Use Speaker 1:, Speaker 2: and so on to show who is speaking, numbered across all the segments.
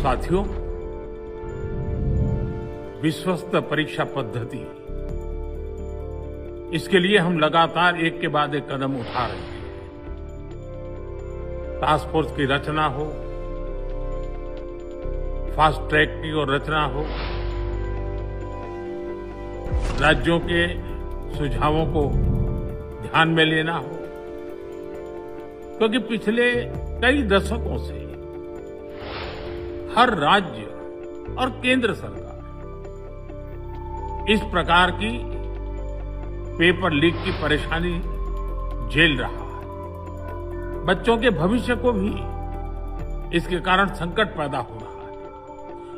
Speaker 1: साथियों, विश्वस्त परीक्षा पद्धति, इसके लिए हम लगातार एक के बाद एक कदम उठा रहे हैं। टास्क फोर्स की रचना हो, फास्ट ट्रैक की और रचना हो, राज्यों के सुझावों को ध्यान में लेना हो, क्योंकि पिछले कई दशकों से हर राज्य और केंद्र सरकार इस प्रकार की पेपर लीक की परेशानी झेल रहा है। बच्चों के भविष्य को भी इसके कारण संकट पैदा हो रहा है।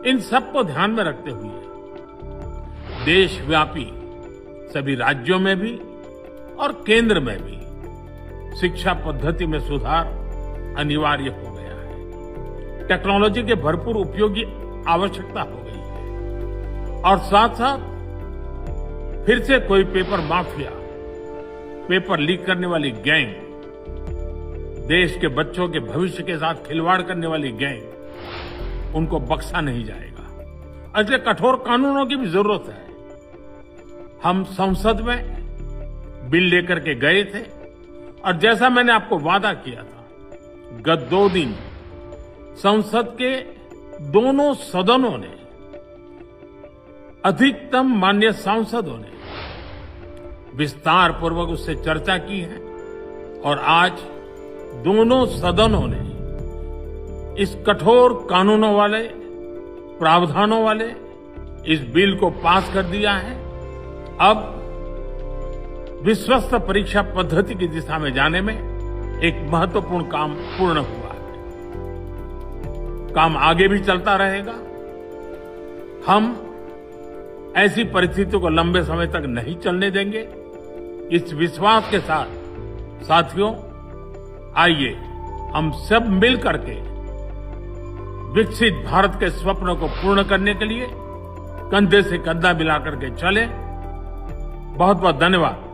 Speaker 1: इन सब को ध्यान में रखते हुए देशव्यापी सभी राज्यों में भी और केंद्र में भी शिक्षा पद्धति में सुधार अनिवार्य हो गया है। टेक्नोलॉजी के भरपूर उपयोग की आवश्यकता हो गई है और साथ साथ फिर से कोई पेपर माफिया, पेपर लीक करने वाली गैंग, देश के बच्चों के भविष्य के साथ खिलवाड़ करने वाली गैंग, उनको बख्शा नहीं जाएगा। इसलिए कठोर कानूनों की भी जरूरत है। हम संसद में बिल लेकर के गए थे और जैसा मैंने आपको वादा किया था, गत 2 दिन संसद के दोनों सदनों ने, अधिकतम माननीय सांसदों ने विस्तार पूर्वक उससे चर्चा की है और आज दोनों सदनों ने इस कठोर कानूनों वाले, प्रावधानों वाले इस बिल को पास कर दिया है। अब विश्वस्त परीक्षा पद्धति की दिशा में जाने में एक महत्वपूर्ण काम पूर्ण हुआ है। काम आगे भी चलता रहेगा। हम ऐसी परिस्थितियों को लंबे समय तक नहीं चलने देंगे। इस विश्वास के साथ साथियों, आइए हम सब मिल करके विकसित भारत के स्वप्न को पूर्ण करने के लिए कंधे से कंधा मिलाकर के चलें। बहुत बहुत धन्यवाद।